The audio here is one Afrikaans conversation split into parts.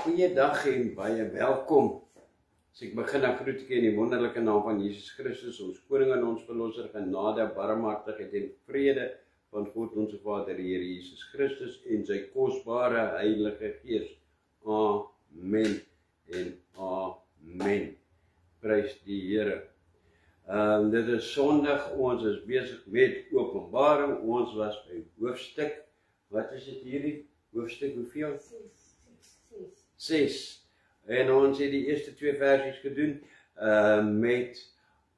Goeiedag en baie welkom. As ek begin dan groet ek in die wonderlike naam van Jesus Christus, ons koning en ons verlosser, genade, barmhartigheid en vrede van God ons Vader, die Here Jesus Christus en sy kosbare Heilige Gees. Amen en amen. Prys die Here. Dit is Sondag, ons is besig met Openbaring. Ons was by hoofstuk, wat is dit hierdie? Hoofstuk hoeveel? 6. En ons het die eerste 2 versies gedoen met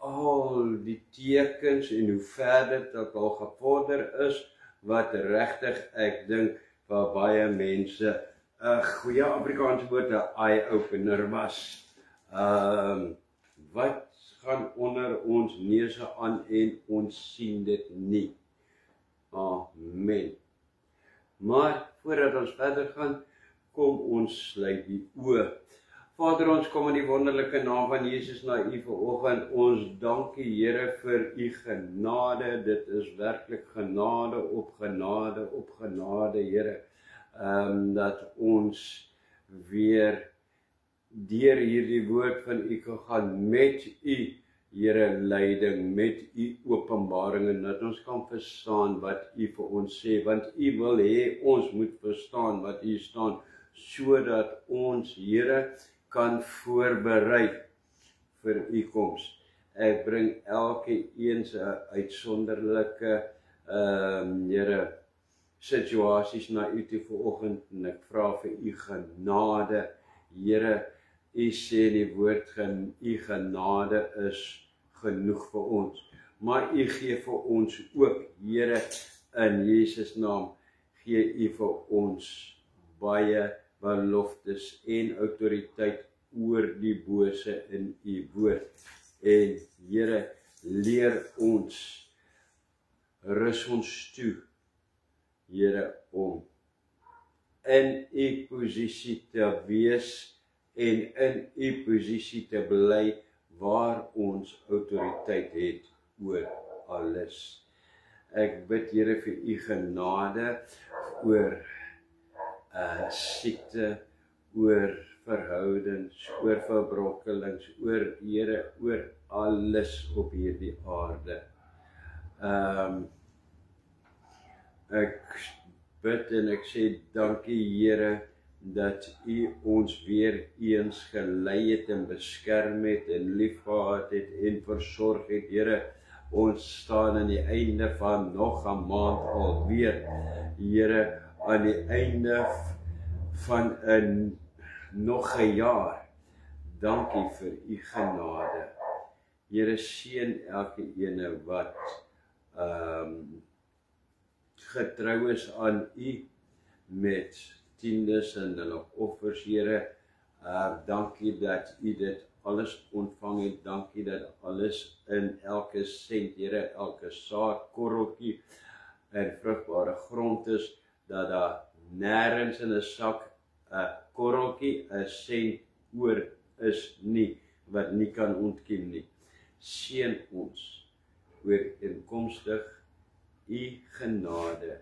al die tekens en hoe ver dit al gevorder is, wat regtig ek dink vir baie mense 'n goeie Afrikaanse woord, 'n eye-opener was. Wat gaan onder ons neuse aan en ons sien dit nie. Amen. Maar voordat ons verder gaan, kom ons sluit die oë. Vader, ons kom in die wonderlike naam van Jesus na U vanoggend. Ons dank U, Here, vir U genade. Dit is werklik genade op genade op genade, Here. Dat ons weer deur hierdie woord van U kan gaan met U, Here, leiding, met U openbaring, en dat ons kan verstaan wat U vir ons sê, want U wil hê ons moet verstaan wat U staan, sodat ons, Here, kan voorberei vir U koms. Ek bring elke een se uitsonderlike Here, situasies na U toe vanoggend, en ek vra vir U genade, Here. U sê in die woord, U genade is genoeg vir ons, maar U gee vir ons ook, Here, in Jesus naam, gee U vir ons baie beloftes en autoriteit oor die bose in U woord. En Here, leer ons, rus ons toe, Here, om in U posisie te wees en in U posisie te bly waar ons autoriteit het oor alles. Ek bid, Here, vir U genade oor siekte, oor verhoudings, oor verbrokkelings, oor, Here, oor alles op hierdie aarde. Ek bid en ek sê dankie, Here, dat U ons weer eens gelei het en beskerm het en liefgehad het en versorg het, Here. Ons staan aan die einde van nog 'n maand alweer, Here, aan die einde van nog 'n jaar. Dankie vir U genade. Here, seën elke ene wat getrou is aan U met tiendes en hulle offers, Here. Dankie dat U dit alles ontvang het. Dankie dat alles in elke sent, Here, elke saadkorreltjie en vrugbare grond is, dat daar nêrens in 'n sak 'n korreltjie, 'n sent oor is nie, wat nie kan ontkiem nie. Seën ons ooreenkomstig U genade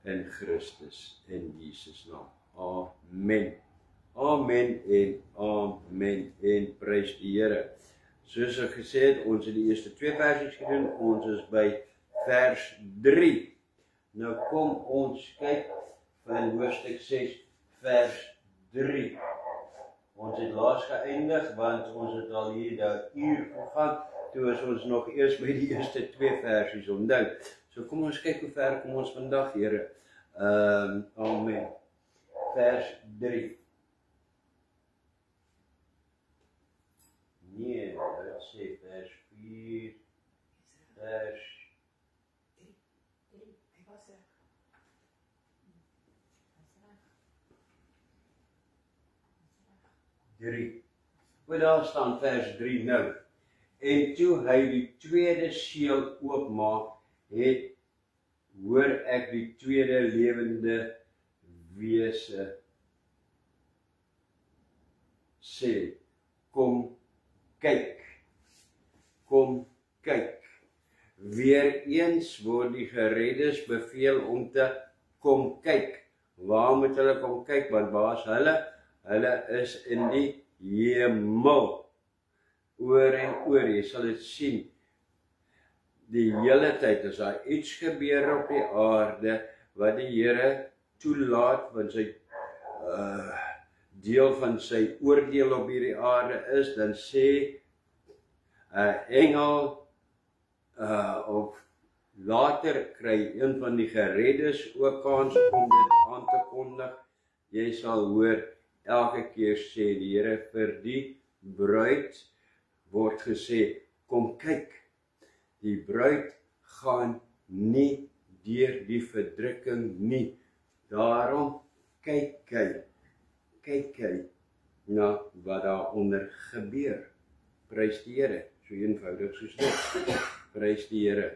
in Christus, in Jesus naam. Amen. Amen en amen en prys die Here. Soos ek gesê het, ons het die eerste 2 versies gedoen, ons is by vers 3. Nou kom ons kyk van hoofstuk 6, vers 3. Ons het laas geëindig, want ons het al hier 'n uur gegaan, toe is ons nog eers by die eerste 2 versies, onthou. So kom ons kyk hoe ver kom ons vandag, Here. Amen. Vers 3. Nee, dit sê vers 4. Vers 3. Waar daar staan vers 3 nou. En toe hy die tweede seël oopmaak, hoor ek die tweede lewende wese sê, kom kyk, kom kyk. Weereens word die gereddes beveel om te kom kyk. Waar moet hulle kom kyk? Want waar is hulle? hulle is in die hemel. Oor en oor, jy sal dit sien. Die hele tyd, as daar iets gebeur op die aarde, wat die Here toelaat, want sy deel van sy oordeel op hierdie aarde is, dan sê 'n engel, of later kry een van die gereddes ook kans om dit aan te kondig. Jy sal hoor, elke keer sê die Here vir die bruid, word gesê, kom kyk, die bruid gaan nie deur die verdrukking nie. Daarom kyk hy na wat daaronder gebeur. Prys die Here, so eenvoudig soos dit. Prys die Here.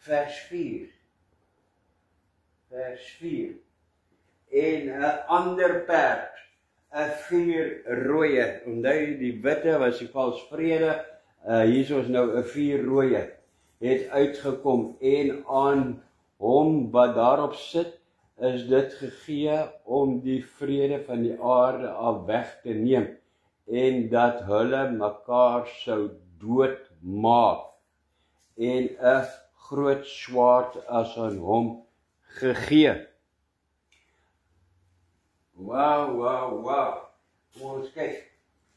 Vers 4. En 'n ander perd, 'n 4 rooie. Onthou die witte was die vals vrede. Hier is nou 'n 4 rooie. Het uitgekom en aan hom wat daarop sit, is dit gegee om die vrede van die aarde af weg te neem en dat hulle mekaar sou doodmaak en 'n groot swaard as aan hom gegee. Wow. Ons kyk,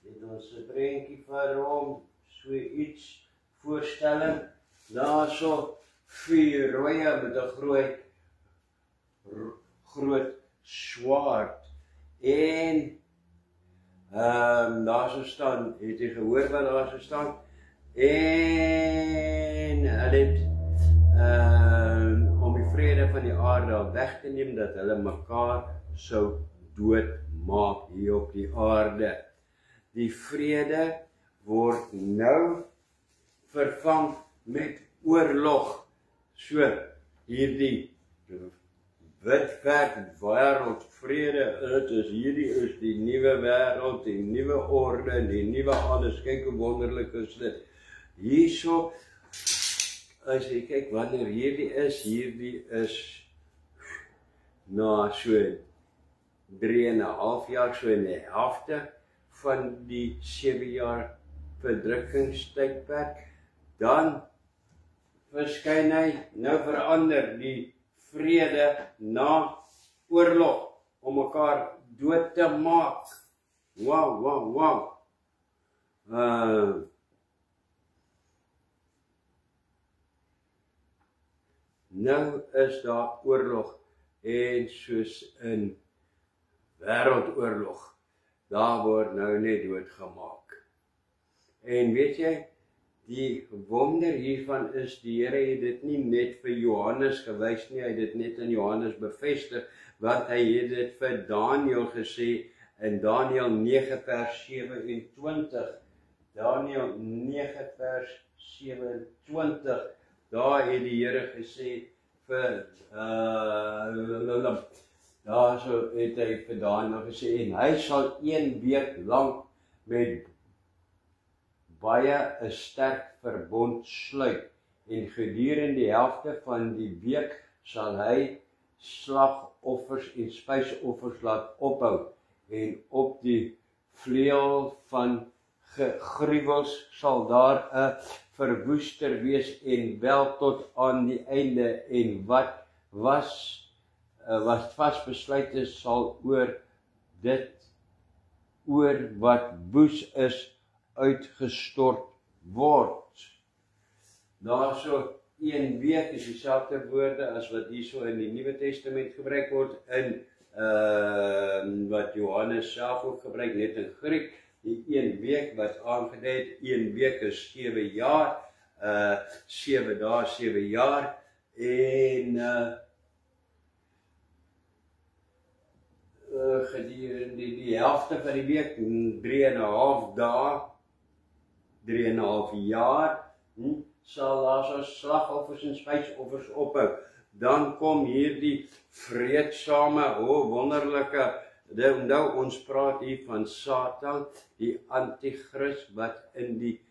het ons 'n prentjie vir hom, so iets voorstelling. Daar so 4 rooie met 'n groot swaard. En daar so staan, het jy gehoor wat daar so staan? En hulle het om die vrede van die aarde weg te neem, dat hulle mekaar sou doodmaak hier op die aarde. Die vrede word nou vervang met oorlog. So, hierdie wit perd wêreld vrede, hierdie is die nuwe wêreld, die nuwe orde, die nuwe alles. Kyk hoe wonderlik is dit. Hierso, as jy kyk wanneer hierdie is na so 3,5 jaar, so in die helfte van die 7 jaar verdrukkingstydperk, dan verskyn hy, nou verander die vrede na oorlog, om mekaar dood te maak. Wow. Nou is daar oorlog, en soos in wêreldoorlog, daar word nou net doodgemaak. En weet jy, die wonder hiervan is, die Here het dit nie net vir Johannes gewys nie, hy het dit net in Johannes bevestig, want hy het dit vir Daniël gesê, in Daniël 9 vers 27, Daniël 9 vers 27, daar het die Here gesê vir, daar so het hy vir Daniël gesê, en hy sal 1 week lang met baie 'n sterk verbond sluit, en gedurende die helfte van die week sal hy slagoffers en spysoffers laat ophou, en op die vleuel van gruwels sal daar 'n verwoester wees, en wel tot aan die einde, en wat vasbesluit is, sal oor wat woes is, uitgestort word. Daar so 1 week is dieselfde woorde as wat hierso in die Nuwe Testament gebruik word, in wat Johannes self ook gebruik, net in Griek, die 1 week wat aangedui het, 1 week is 7 jaar, 7 dae, 7 jaar, en gedurende die helfte van die week, 3,5 dae, 3,5 jaar, sal daar so slagoffers en spysoffers ophou. Dan kom hierdie vreedsame, wonderlike, nou ons praat hier van Satan, die antichrist wat in die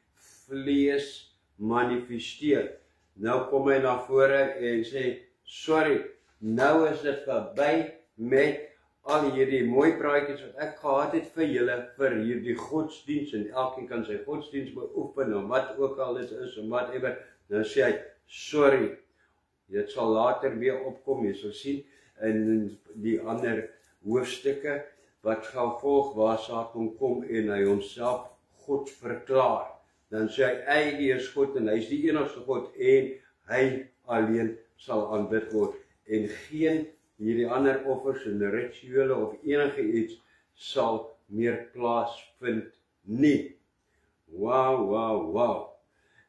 vlees manifesteer. Nou kom hy na vore en sê, sorry, nou is dit verby met al hierdie mooi praatjies wat ek gehad het vir julle vir hierdie godsdiens en elkeen kan sy godsdiens beoefen en wat ook al dit is en whatever, nou sê hy, sorry, dit sal later weer opkom, jy sal sien in die ander hoofstukke wat gaan volg waar Satan kom en hy homself God verklaar. Dan sê hy is God en hy is die enigste God en hy alleen sal aanbid word en geen hierdie ander offers en rituele of enige iets sal meer plaasvind nie. Wow.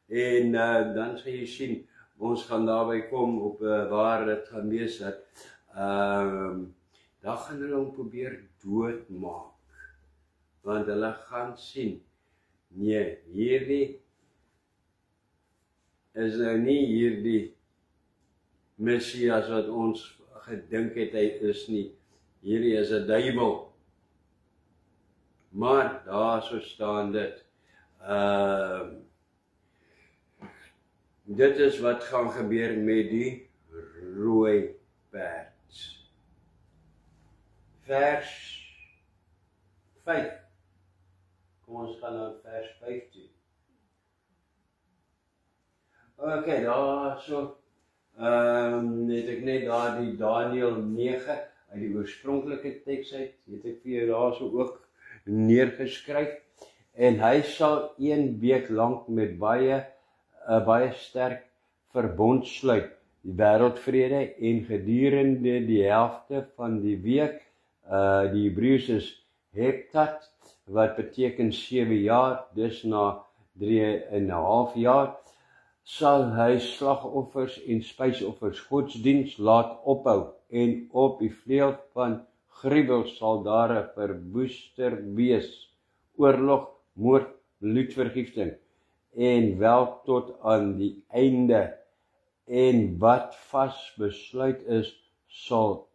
En dan sal jy sien, ons gaan daarby kom op waar dit gaan wees dat daar gaan hulle hom probeer doodmaak. Want hulle gaan sien, nee, hierdie is nou nie hierdie Messias wat ons gedink het hy is nie. Hierdie is 'n duiwel. Maar daar so staan dit. Dit is wat gaan gebeur met die rooi perd. Vers 5. Kom ons gaan na vers 5 toe. Okay, daar so het ek net daar die Daniël 9 uit die oorspronklike teks uit, het ek vir jou daar so ook neergeskryf, en hy sal 1 week lank met baie sterk verbond sluit, die wêreldvrede, en gedurende die helfte van die week, die Hebreëus is Heptat, wat beteken 7 jaar, dus na 3,5 jaar, sal hy slagoffers en spysoffers godsdiens laat ophou, en op die vleuel van gruwel sal daar 'n verwoester wees, oorlog, moord, bloedvergifting, en wel tot aan die einde, en wat vas besluit is, sal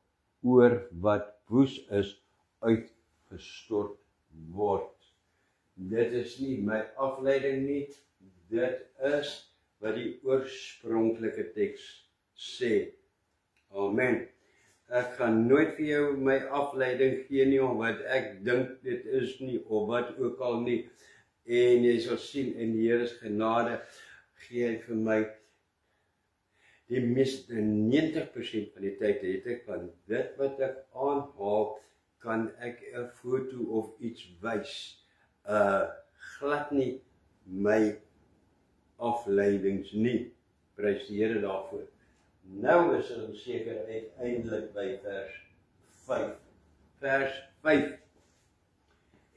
oor wat woes is, uitgestort word. Dit is nie my afleiding nie, dit is wat die oorspronklike teks sê. Amen. Ek gaan nooit vir jou my afleiding gee nie, of wat ek dink dit is nie, of wat ook al nie. En jy sal sien, in die Here se genade gee hy vir my die meeste 90% van die tyd het ek van dit wat ek aanhaal, kan ek 'n foto of iets wys. Glad nie my afleidings nie. Prys die Here daarvoor. Nou is ons seker uiteindelik by vers 5. Vers 5.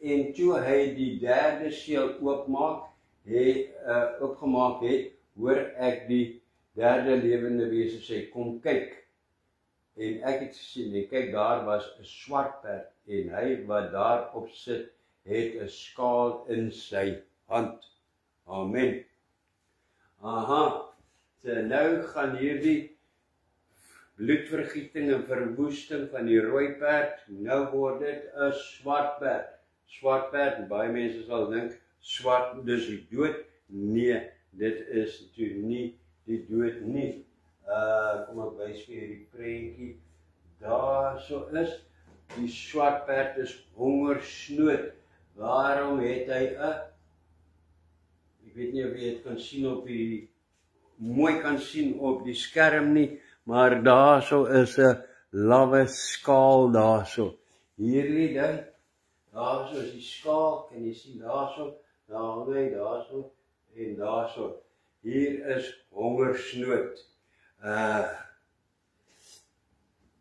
En toe hy die derde seël oopgemaak het, hoor ek die derde lewende wese sê, kom kyk. En ek het gesien, en kyk, daar was 'n swart perd, en hy wat daarop sit, het 'n skaal in sy hand. Amen. Aha, so nou gaan hierdie bloedvergieting en verwoesting van die rooi perd, nou word dit 'n swart perd. Swart perd, baie mense sal dink, swart, dis die dood. Nee, dit is toe nie die dood nie. Kom ek wys vir die prentjie. Daar so is, die swart perd is hongersnood. Waarom het hy ek weet nie of jy dit kan sien op die, mooi kan sien op die skerm nie, maar daar so is 'n lawwe skaal daar so. Hierdie ding, daar so is die skaal, kan jy sien daar so, daar so, en daar so. Hier is hongersnood.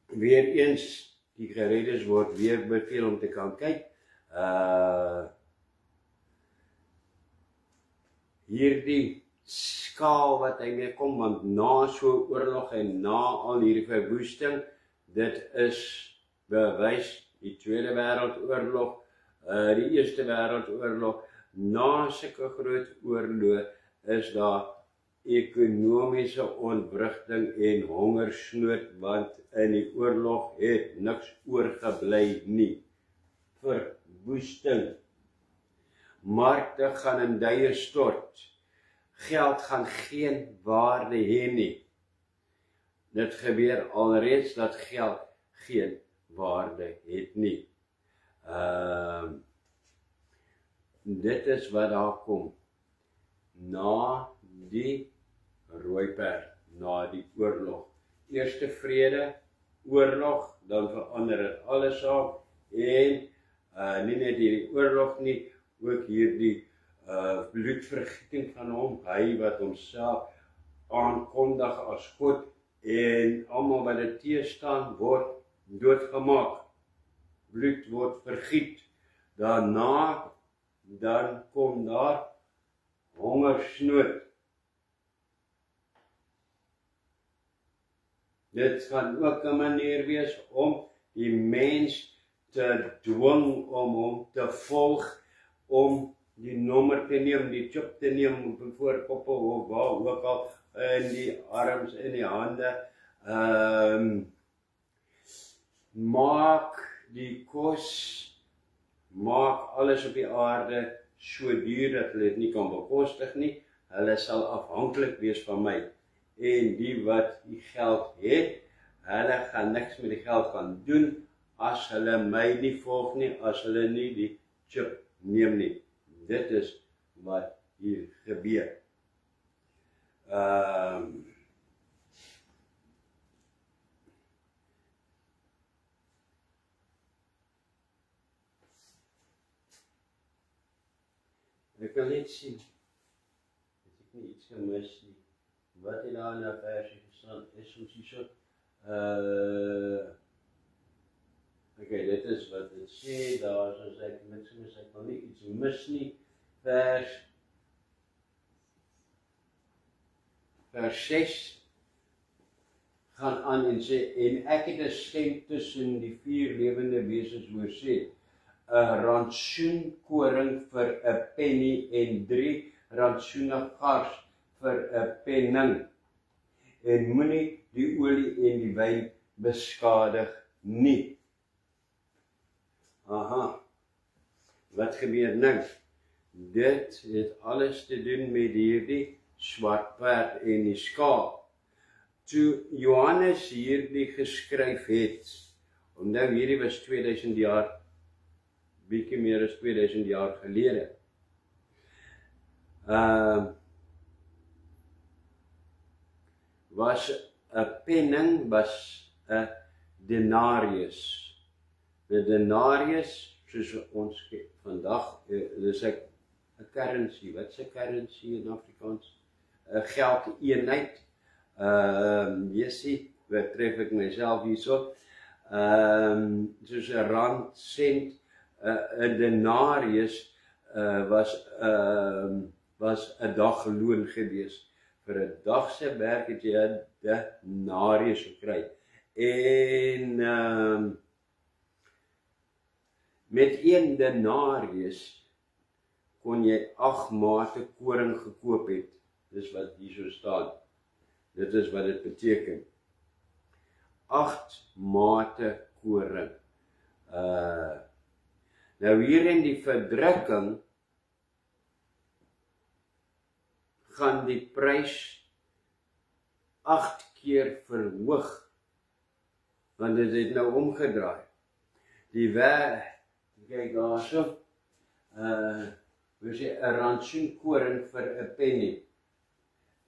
Weer eens, die gereddes word weer beveel om te kan kyk. Hierdie skaal wat hy mee kom, want na so oorlog en na al hierdie verwoesting, dit is bewys, die Tweede Wêreldoorlog, die Eerste Wêreldoorlog, na sulke groot oorloë is daar ekonomiese ontwrigting en hongersnood, want in die oorlog het niks oorgebly nie. Verwoesting. Markte gaan in duie stort. Geld gaan geen waarde hê nie. Dit gebeur alreeds dat geld geen waarde het nie. Dit is wat daar kom na die Rooiperd, na die oorlog. Eerste vrede, oorlog, dan verander dit alles saam en nie net hierdie oorlog nie, ook hierdie bloedvergieting van hom, hy wat homself aankondig as God en almal wat dit teenstaan word doodgemaak. Bloed word vergiet. Daarna dan kom daar hongersnood. Dit gaan ook 'n manier wees om die mens te dwing om hom te volg, om die nommer te neem, die chip te neem op 'n voorkoppel of waar ook al, in die arms, in die hande. Maak die kos, maak alles op die aarde so duur dat hulle dit nie kan bekostig nie. Hulle sal afhanklik wees van my. En die wat die geld het, hulle gaan niks met die geld gaan doen as hulle my nie volg nie, as hulle nie die chip neem nie. Dit is wat hier gebeur. Ek wil net sien, het ek nie iets gemis nie. Wat het daar in die versie gestaan, is ons hier so, okay, dit is wat het sê, daar is ek niks gemis, ek wil nie iets mis nie, vers 6, gaan aan en sê, en ek het 'n stem tussen die 4 lewende wesens hoor sê, 'n rantsoen koring vir 'n penny en 3 rantsoene gars vir 'n penning. En moenie die olie en die wyn beskadig nie. Aha, wat gebeur nou? Dit het alles te doen met hierdie swart perd en die skaap. Toe Johannes hierdie geskryf het, onthou hierdie was 2000 jaar, bietjie meer as 2000 jaar gelede. Was 'n penning, was 'n denarius. Die denarius, soos ons vandag, dis 'n currency. Wat is 'n currency in Afrikaans? 'n geldeenheid. Jessie, wat tref ek myself hierso? Soos 'n rand, sent, 'n denarius was 'n dagloon gewees. Vir 'n dag se werk het jy 'n denarius gekry. En met 1 denarius kon jy 8 mate koring gekoop het. Dis wat hier so staan. Dit is wat dit beteken. 8 mate koring. Nou hier in die verdrukking gaan die prys 8 keer verhoog, want dit het nou omgedraai. Die kyk daarso, ons sê 'n rantsoen koring vir 'n penny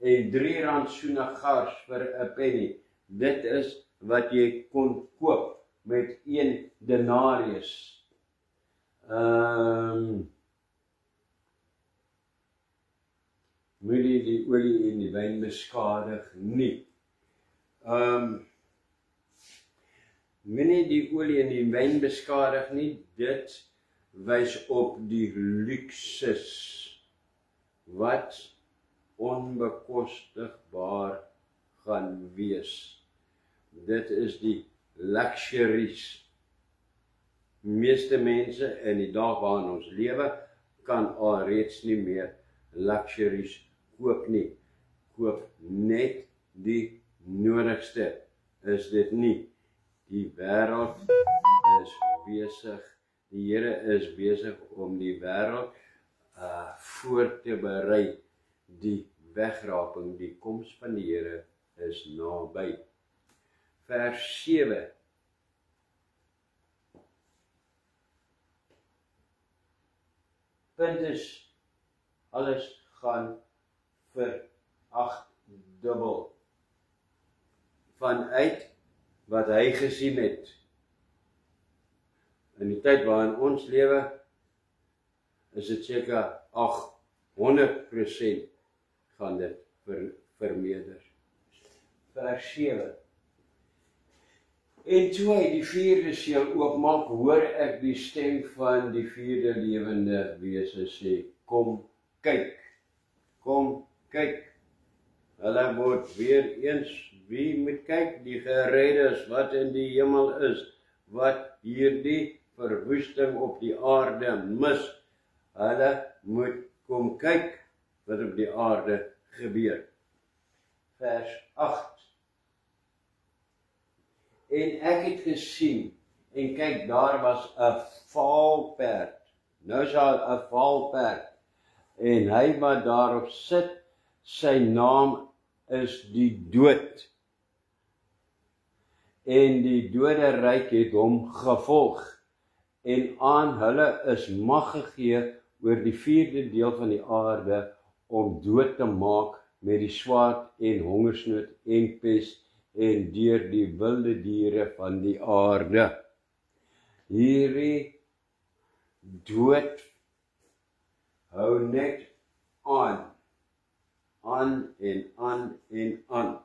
en 3 rantsoene gars vir 'n penny. Dit is wat jy kon koop met 1 denarius. Moenie die olie en die wyn beskadig nie. Moenie die olie en die wyn beskadig nie, dit wys op die luksus wat onbekostigbaar gaan wees. Dit is die luxuries. Meeste mense in die dag waarin ons lewe, kan alreeds nie meer luxuries koop nie. Koop net die nodigste, is dit nie. Die wêreld is besig, die Here is besig om die wêreld voor te berei. Die wegraping, die koms van die Here is naby. Vers 7. punt is, alles gaan veragdubbel. Vanuit wat hy gesien het. In die tyd waarin ons lewe, is dit seker 800% gaan dit vermeerder. Vers 7. En toe hy die 4de seël oopmaak, hoor ek die stem van die 4de lewende wese sê, kom kyk, kom kyk. Hulle word weer eens, wie moet kyk? Die gereddes wat in die hemel is, wat hierdie verwoesting op die aarde mis. Hulle moet kom kyk wat op die aarde gebeur. Vers 8. En ek het gesien, en kyk, daar was 'n valperd. Nou is daar 'n valperd. En hy wat daarop sit, sy naam is die dood. En die doderyk het hom gevolg. En aan hulle is mag gegee oor die 4de deel van die aarde om dood te maak met die swaard en hongersnood en pes en deur die wilde diere van die aarde. Hierdie dood hou net aan en aan en aan.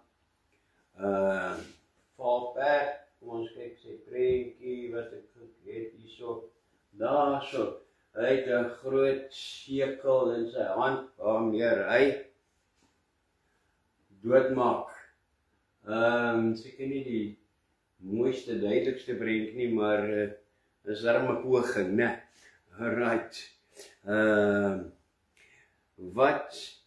Valperd, kom ons kyk sy prentjie wat ek het hierso. Daarso. Hy het 'n groot sekel in sy hand waarmee hy doodmaak. Seker nie die mooiste, duidelikste prentjie nie, maar is darm 'n poging, né? Right. Wat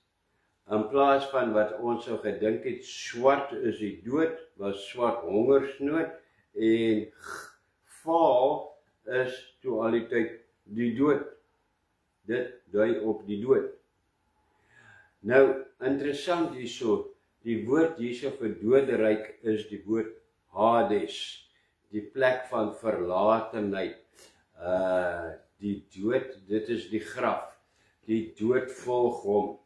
in plaas van wat ons sou gedink het, swart is die dood, was swart hongersnood en val is toe al die tyd die dood. Dit dui op die dood. Nou, interessant hierso, die woord hierso vir doderyk is die woord Hades, die plek van verlatenheid. Die dood, dit is die graf. Die dood volg hom.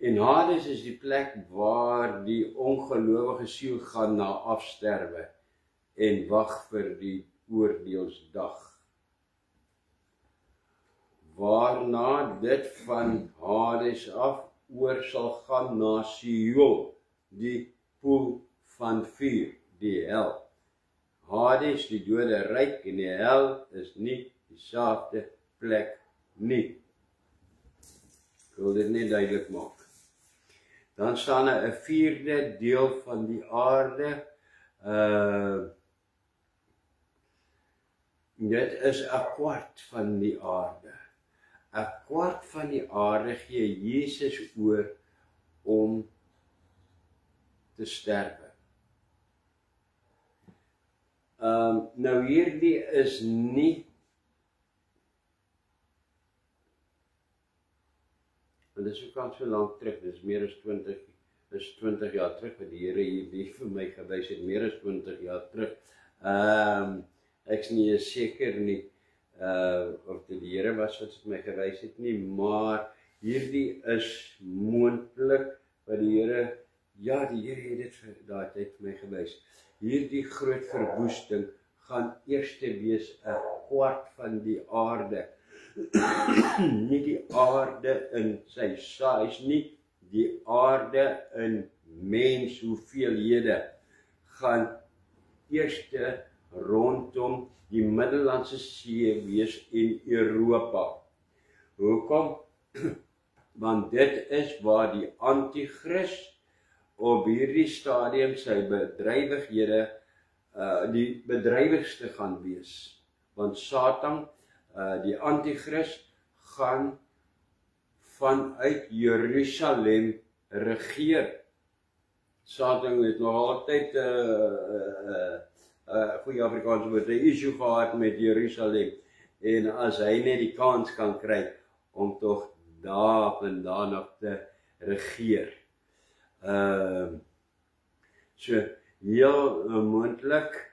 En Hades is die plek waar die ongelowige siel gaan na afsterwe en wag vir die oordeelsdag. Waarna dit van Hades af oor sal gaan na Sheol, die poel van vuur, die hel. Hades, die doderyk en die hel is nie dieselfde plek nie. Ek wil dit net duidelik maak. Dan staan 'n 4de deel van die aarde. Dit is 'n kwart van die aarde. 'n kwart van die aarde gee Jesus oor om te sterwe. Nou hierdie is nie, en dit is ook al so lank terug, dit is meer as 20 jaar terug, wat die Here hierdie vir my gewys het, meer as 20 jaar terug. Ek is nie seker nie, of dit die Here was wat my gewys het nie, maar hierdie is moontlik, wat die Here, ja, die Here het dit daai tyd vir my gewys. Hierdie groot verwoesting gaan eers wees 'n kwart van die aarde. Nie die aarde in sy size nie, die aarde in mens hoeveelhede gaan eerste rondom die Middellandse See wees in Europa. Hoekom? Want dit is waar die Antichrist op hierdie stadium sy bedrywighede die bedrywigste gaan wees. Want Satan, die Antichrist, gaan vanuit Jerusalem regeer. Satan het nog altyd goeie Afrikaanse woord, 'n issue gehad met Jerusalem. En as hy net die kans kan kry om tog daar vandaan af te regeer. So heel moontlik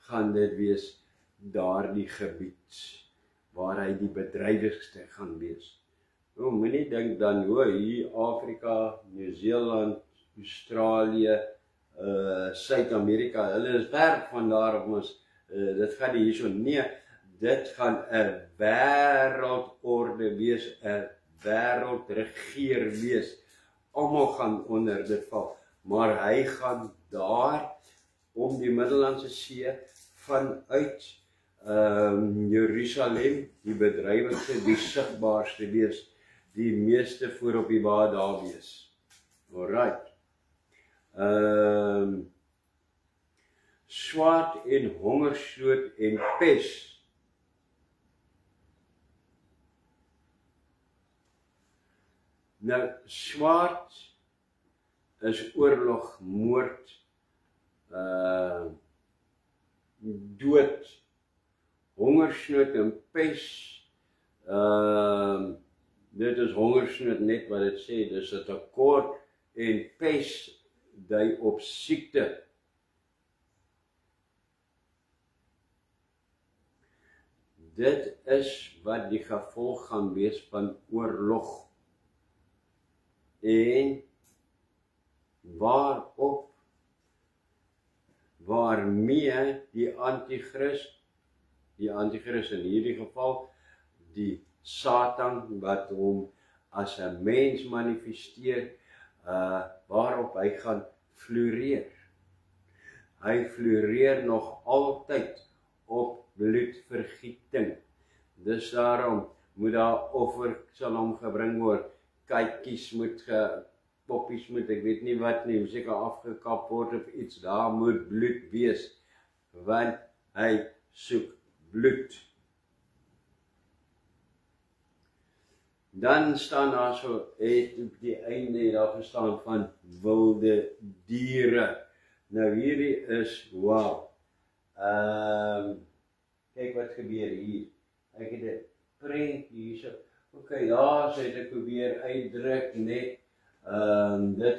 gaan dit wees daardie gebied waar hy die bedrywigste gaan wees. Nou, moenie dink dan, hier Afrika, Nieu-Seeland, Australië, Suid-Amerika, hulle is ver van daar op ons, dit gaan nie hierso, nee, dit gaan 'n wêreldorde wees, 'n wêreldregeer wees, almal gaan onder dit val, maar hy gaan daar om die Middellandse See vanuit Jerusalem, die bedrywigste, die sigbaarste wees, die meeste voor op die waar daar wees. Alright. Swaard en hongersnood en pes. Nou, swaard is oorlog, moord, dood, hongersnood en pes. Dit is hongersnood net wat dit sê, dis 'n tekort en pes dui op siekte. Dit is wat die gevolg gaan wees van oorlog. En waarmee die antichrist in hierdie geval, die Satan wat hom as 'n mens manifesteer, waarop hy gaan floreer. Hy floreer nog altyd op bloedvergieting. Dus daarom moet daar offer sal hom gebring word, kykies moet poppies moet, ek weet nie wat nie, seker afgekap word of iets, daar moet bloed wees, want hy soek bloed. Dan staan daar so, het op die einde daar gestaan van wilde diere. Nou hierdie is, wow. Kyk wat gebeur hier. Ek het 'n prentjie hierso. Okay, daar sê ek probeer uitdruk net. Dit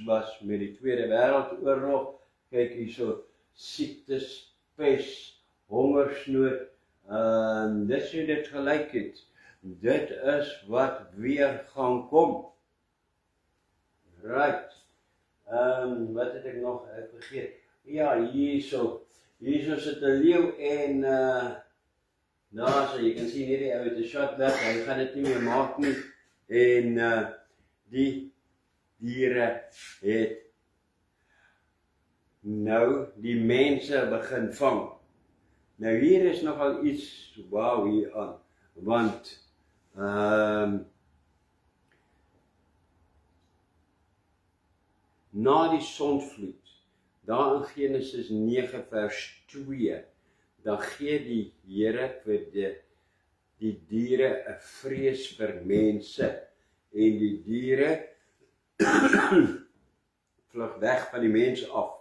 was met die Tweede Wêreldoorlog. Kyk hierso, siektes, pes, hongersnood. Dit sê dit gelyk het. Dit is wat weer gaan kom. Right. Wat het ek nog vergeet? Ja, hierso sit 'n leeu en daar so, jy kan sien hierdie ou het 'n shot weg, hy gaan dit nie meer maak nie. En die diere het nou die mense begin vang. Nou hier is nogal iets wow hier aan, want na die sondvloed, daar in Genesis 9 vers 2, dan gee die Here vir die diere 'n vrees vir mense, en die diere vlug weg van die mens af,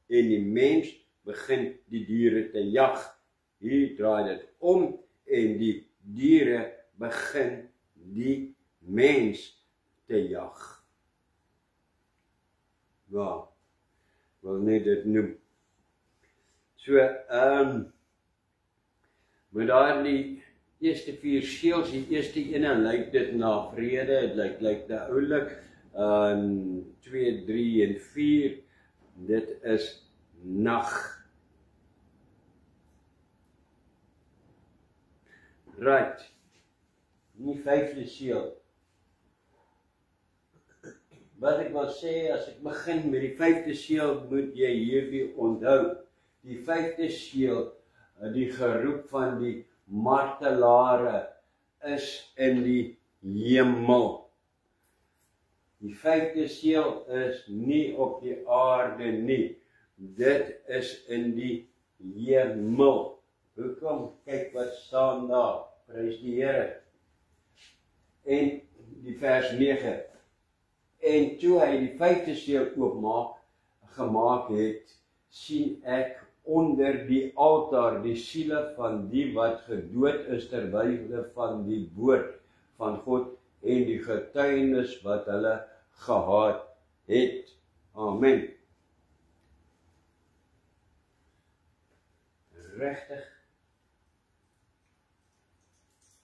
en die mens begin die diere te jag. Hier draai dit om, en die diere begin die mens te jag. Ja, wil net dit noem. So, met daar die eerste 4 seels, die eerste ene lyk dit na vrede, dit lyk na oulik, 2, 3 en 4, dit is nag. Right, die 5de seel. Wat ek wil sê, as ek begin met die 5de seel, moet jy hierdie onthou. Die 5de seel, die geroep van die martelare, is in die hemel. Die 5de seel is nie op die aarde nie. Dit is in die hemel. Hoekom? Kyk wat staan daar. Prys die Here. En die vers 9. En toe hy die 5de seel gemaak het, sien ek onder die altaar die siele van die wat gedood is terwyle van die woord van God en die getuienis wat hulle gehad het. Amen. regtig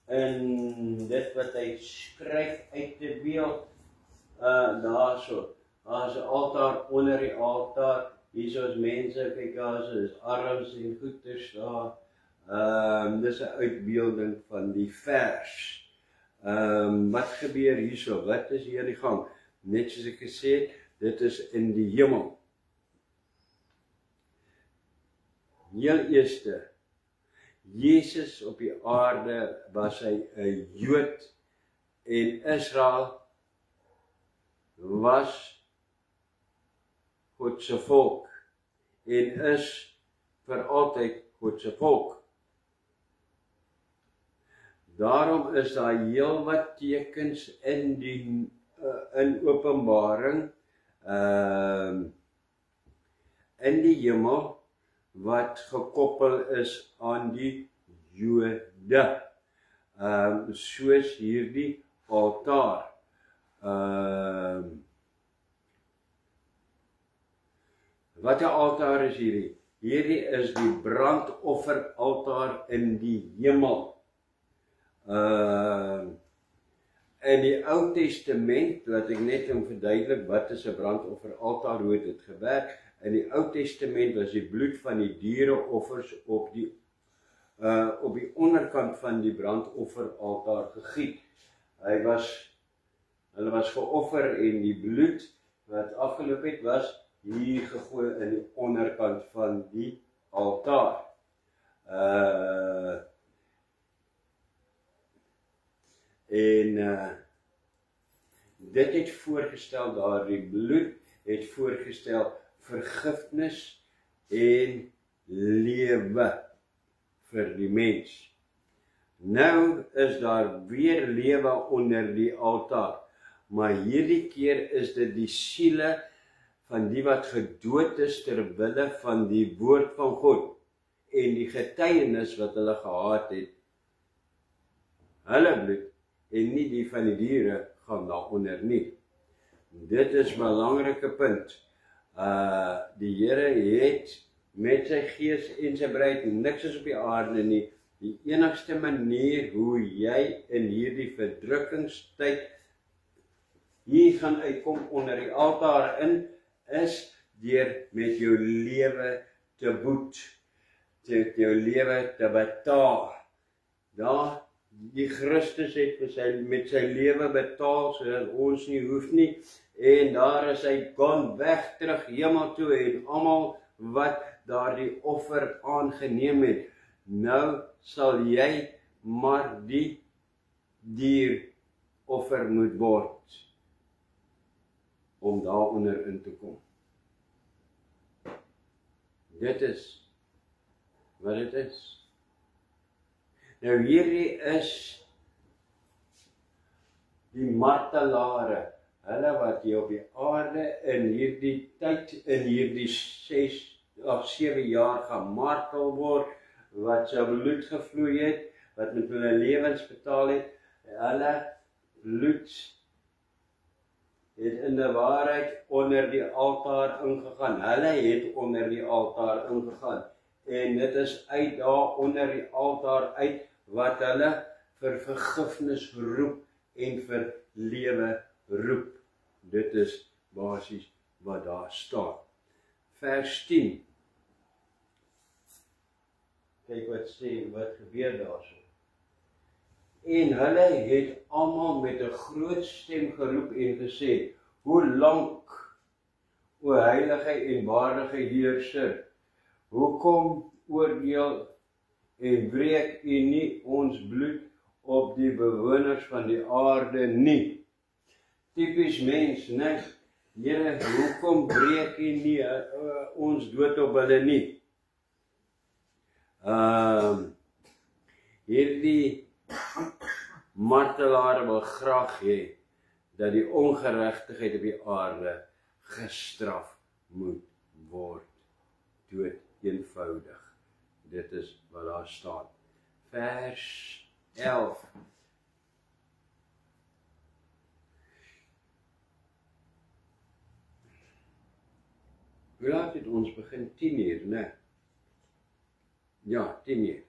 in dit wat hy skryf uit die beeld daarso. Daar's 'n altaar onder die altaar. Hier is mense, kyk daar is arms en goeders daar. Dis 'n uitbeelding van die vers. Wat gebeur hierso? Wat is hier aan die gang? Net soos ek gesê het, dit is in die hemel. Heel eerste, Jesus op die aarde was hy 'n Jood en Israel was God se volk en is vir altyd God se volk. Daarom is daar heelwat tekens in Openbaring in die hemel wat gekoppel is aan die Jode. Soos hierdie altaar. Wat 'n altaar is hierdie? Hierdie is die brandofferaltaar in die hemel. In die Ou Testament, laat ek net verduidelik wat is 'n brandofferaltaar, hoe het dit gewerk. In die Ou Testament was die bloed van die diereoffers op die onderkant van die brandofferaltaar gegiet. Hulle was geoffer en die bloed wat afgeloop het was hier gegooi in die onderkant van die altaar. Dit het voorgestel, daardie bloed het voorgestel vergifnis en lewe vir die mens. Nou is daar weer lewe onder die altaar, maar hierdie keer is dit die siele van die wat gedood is ter wille van die woord van God en die getuienis wat hulle gehad het. Hulle bloed en nie die van die diere gaan daaronder nie. Dit is 'n belangrike punt. Die Here het met sy gees en sy bruid niks is op die aarde nie. Die enigste manier hoe jy in hierdie verdrukkingstyd hier gaan uitkom onder die altaar in, is deur met jou lewe te boet, jou lewe te betaal. Daar, die Christus het met sy lewe betaal, sodat ons nie hoef nie, en daar is hy gaan weg terug hemel toe, en almal wat daardie offer aangeneem het, nou sal jy maar die dieroffer moet word, om daaronder in te kom. Dit is wat dit is. Nou hierdie is die martelare, hulle wat hier op die aarde in hierdie tyd, in hierdie 6 of 7 jaar gemartel word, wat sy bloed gevloei het, wat met hulle lewens betaal het, hulle bloed het in die waarheid onder die altaar ingegaan. Hulle het onder die altaar ingegaan. En dit is uit daar onder die altaar uit wat hulle vir vergifnis roep en vir lewe roep. Dit is basies wat daar staan. Vers 10. Kyk wat sê, wat gebeur daarso. En hulle het almal met 'n groot stem geroep en gesê, hoe lank, o heilige en waardige Heerser, hoekom oordeel en breek u nie ons bloed op die bewoners van die aarde nie? Typies mens, né? Here, hoekom breek u nie ons dood op hulle nie? Hierdie martelare wil graag hê dat die ongeregtigheid op die aarde gestraf moet word. Dood eenvoudig. Dit is wat daar staan. Vers 11. Hoe laat het ons begin? 10 uur, né? Ja, 10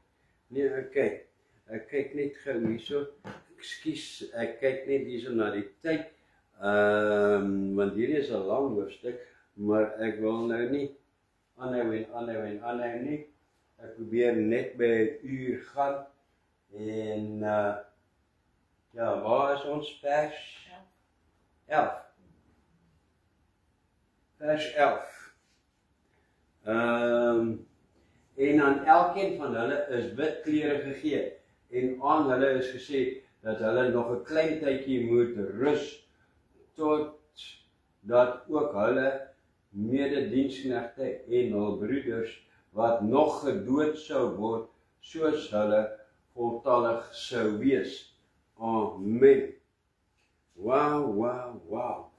Nee, ek kyk net gou hierso. Ekskuus, ek kyk net hierso na die tyd. Want hierdie is 'n lang hoofstuk, maar ek wil nou nie aanhou nie. Ek probeer net by 'n uur gaan. En ja, waar is ons vers? 11. Vers 11. En aan elkeen van hulle is wit klere gegee. En aan hulle is gesê dat hulle nog 'n klein tydjie moet rus tot dat ook hulle medediensknegte en hul broeders wat nog gedood sou word, soos hulle voltallig sou wees. Amen. Wow.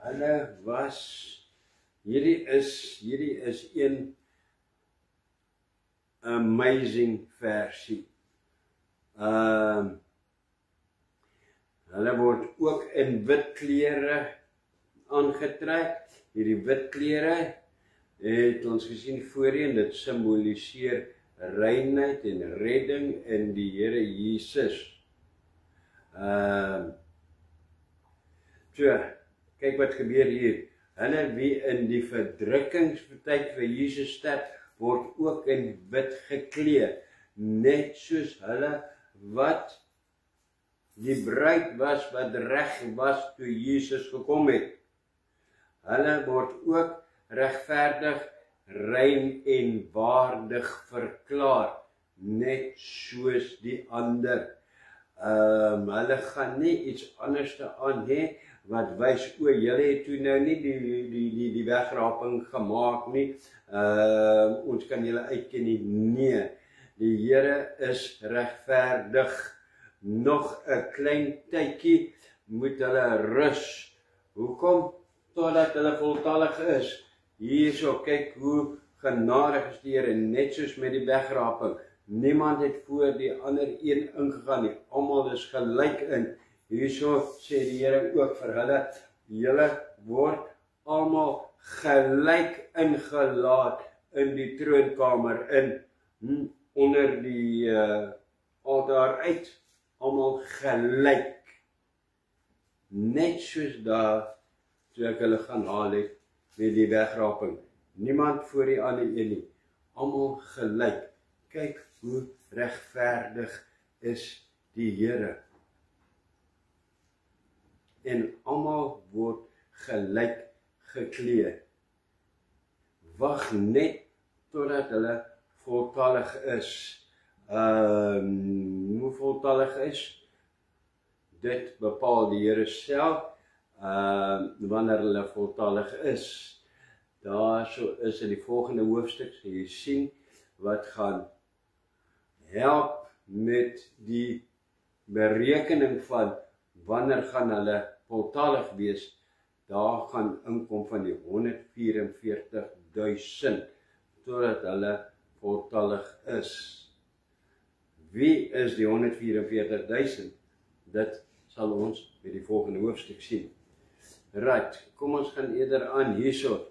Hulle was, hierdie is een amazing versie. Hulle word ook in wit klere aangetrek. Hierdie wit klere het ons gesien voorheen, dit simboliseer reinheid en redding in die Here Jesus. Kyk wat gebeur hier. Hulle wie in die verdrukkingstyd vir Jesus sterf, word ook in wit geklee, net soos hulle wat die bruid was wat reg was toe Jesus gekom het. Hulle word ook regverdig, rein en waardig verklaar, net soos die ander. Hulle gaan nie iets anders aan hê wat wys, julle het toe nou nie die wegraping gemaak nie, ons kan julle uitken nie. Nee, die Here is regverdig. Nog 'n klein tydjie moet hulle rus. Hoekom? Totdat hulle voltallig is. Hierso, kyk hoe genadig is die Here, net soos met die wegraping. Niemand het voor die ander een ingegaan nie. Almal is gelyk in. Hierso sê die Here ook vir hulle, julle word almal gelyk ingelaat in die troonkamer in, onder die altaar uit. Almal gelyk. Net soos daar, toe ek hulle gaan haal het, met die wegraping. Niemand voor die ander een nie. Almal gelyk. Kyk hoe regverdig is die Here. En almal word gelyk geklee. Wag net totdat hulle voltallig is. Hoe voltallig is? Dit bepaal die Here self, wanneer hulle voltallig is. Daarso is in die volgende hoofstuk, so jy sien, wat gaan help met die berekening van wanneer gaan hulle voltallig wees. Daar gaan inkom van die 144.000 totdat hulle voltallig is. Wie is die 144.000? Dit sal ons by die volgende hoofstuk sien. Right, kom ons gaan eerder aan hierso.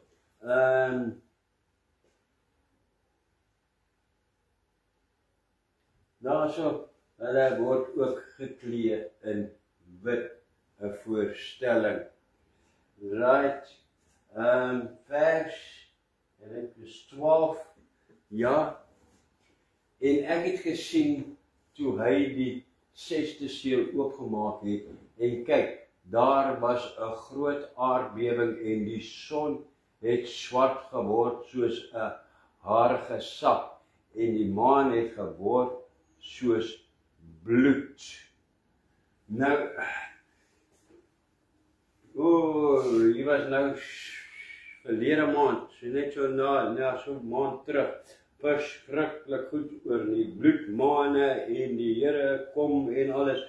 Daarso, hulle word ook geklee in wit, 'n voorstelling. Right, vers 12, ja, en ek het gesien, toe hy die 6de seël oopgemaak het, en kyk, daar was 'n groot aardbewing en die son het swart geword soos 'n harige sap en die maan het geword soos bloed. Nou, hier was nou verlede maand, so net so na so 'n maand terug, verskriklik goed oor die bloedmane en die Here kom en alles.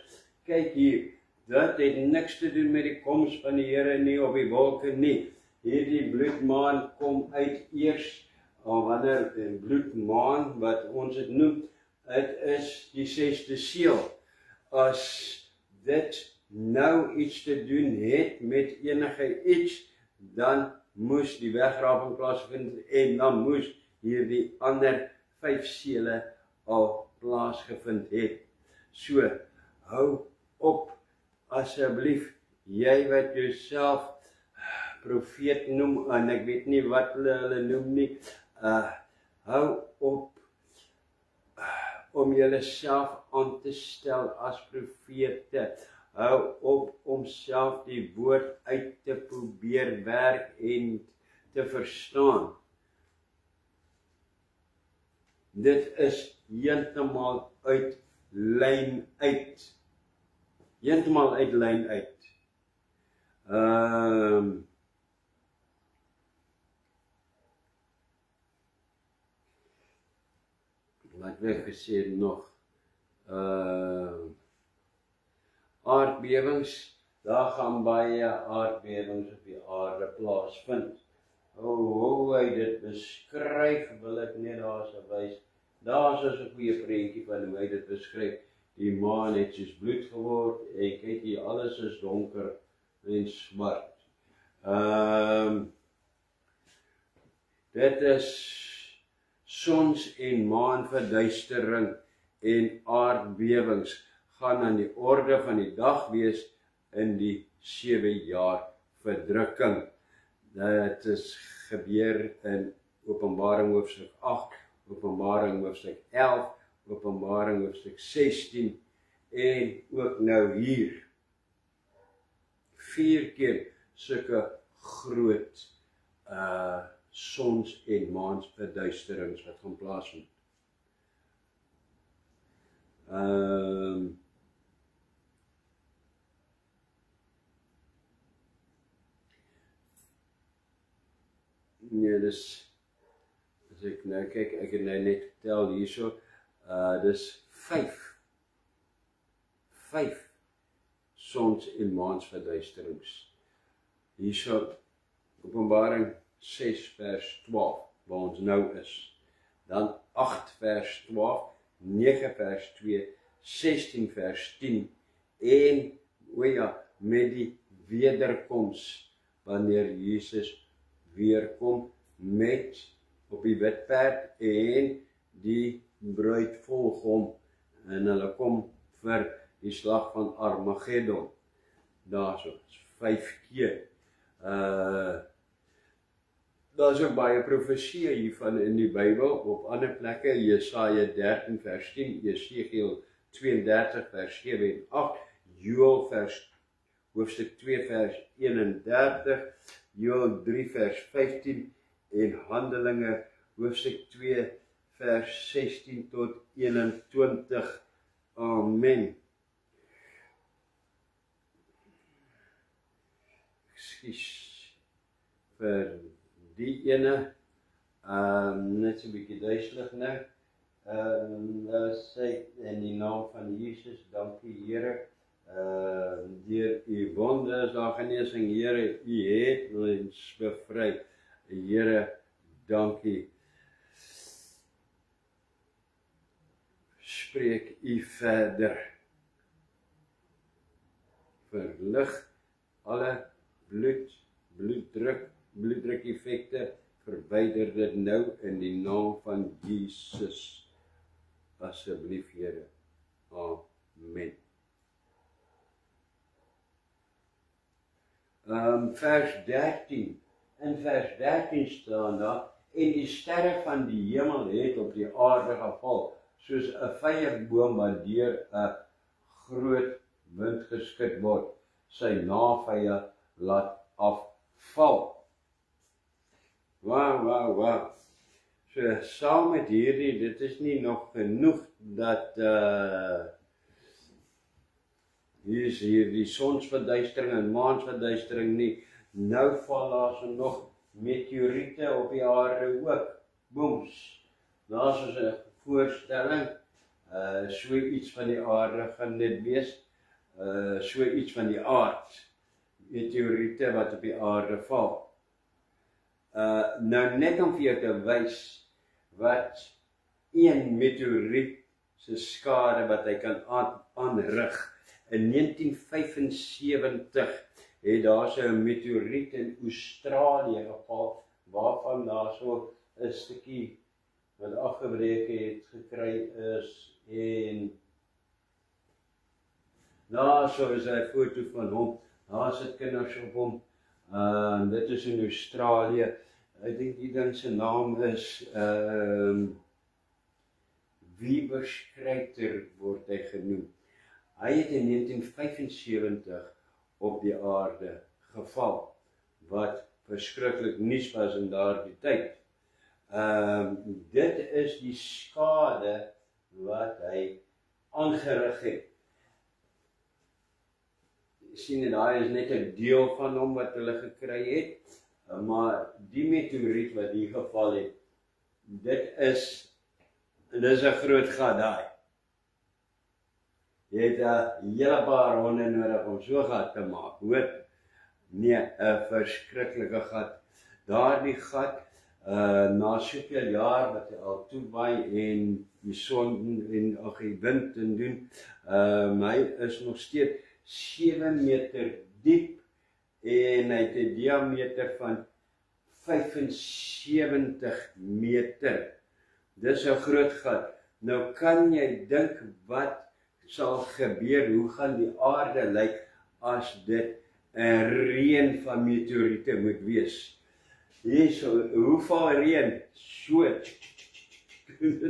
Kyk hier, dit het niks te doen met die koms van die Here nie op die wolke nie. Hierdie bloedmaan kom uit eers, wanneer die bloedmaan, wat ons het noem, dit is die 6de seël. As dit nou iets te doen het met enige iets, dan moes die wegraping plaasvind en dan moes hierdie ander 5 sele al plaasgevind het. So, hou op, asseblief, jy wat jouself profeet noem, en ek weet nie wat hulle noem nie, hou op om julleself aan te stel as profete. Hou op om self die woord uit te probeer werk en te verstaan. Dit is heeltemal uit lyn uit. Heeltemal uit lyn uit. Wat ek gesê nog, aardbewings, daar gaan baie aardbewings op die aarde plaasvind. Hoe hy dit beskryf, wil ek net daar so wys. Daar is 'n goeie prentjie van hoe hy dit beskryf. Die maan het soos bloed geword, en kyk hier, alles is donker en swart. Dit is sons- en maanverduistering en aardbewings gaan aan die orde van die dag wees in die 7 jaar verdrukking. Dit is gebeur in Openbaring hoofstuk 8, Openbaring hoofstuk 11, Openbaring hoofstuk 16 en ook nou hier. 4 keer sulke groot sons- en maansverduisterings wat gaan plaasvind. Nee, dis as ek nou kyk, ek het nou net getel hierso, dis 5 sons- en maansverduisterings. Hierso Openbaring 6 vers 12, waar ons nou is. Dan 8 vers 12, 9 vers 2, 16 vers 10 en, met die wederkoms, wanneer Jesus weerkom met op die wit perd en die bruid volg hom en hulle kom vir die slag van Armageddon. Daarso, 5 keer. Daar is ook baie profeseë hiervan in die Bybel, op ander plekke, Jesaja 13 vers 10, Jesegiel 32 vers 7 en 8, Joël hoofstuk 2 vers 31, Joël 3 vers 15 en Handelinge hoofstuk 2 vers 16 tot 21. Amen. Ekskuus vir die ene, net so 'n bietjie duiselig nou. Sê in die naam van Jesus, dankie Here. Deur u wonde is daar genesing, Here, u het ons bevry. Here, dankie. Spreek u verder. Verlig alle bloeddruk effekte, verwyder dit nou in die naam van Jesus. Asseblief, Here. Amen. Vers 13. In vers 13 staan daar, en die sterre van die hemel het op die aarde geval, soos 'n vyeboom wat deur 'n groot wind geskud word, sy navye laat afval. Wow. So, saam met hierdie, dit is nie nog genoeg dat hier is die sonsverduistering en maansverduistering nie. Nou val daar so nog meteoriete op die aarde ook. Booms. Daar is 'n voorstelling, so iets van die aarde gaan dit wees, so iets van die aard. Meteoriete wat op die aarde val. Nou net om vir jou te wys wat een meteoriet se skade wat hy kan aanrig. In 1975 het daar so 'n meteoriet in Australië geval, waarvan daar so 'n stukkie wat afgebreek het, gekry is, en daar so is 'n foto van hom, daar sit kinders op hom, dit is in Australië, ek dink die ding se naam is, Wieberskryter word hy genoem. Hy het in 1975 op die aarde geval, wat verskriklik nuus was in daardie tyd. Dit is die skade wat hy aangerig het. Sien en daai is net 'n deel van hom wat hulle gekry het, maar die meteoriet wat hier geval het, dit is 'n groot gat daai. Jy het 'n hele paar honde nodig om so 'n gat te maak, hoor? Nee, 'n verskriklike gat. Daardie gat, na soveel jaar wat hy al toewaai en die son en die wind en doen, hy is nog steeds 7 meter diep en hy het 'n diameter van 75 meter. Dis 'n groot gat. Nou kan jy dink wat sal gebeur, hoe gaan die aarde lyk as dit 'n reën van meteoriete moet wees. Hierso, hoe val reën? So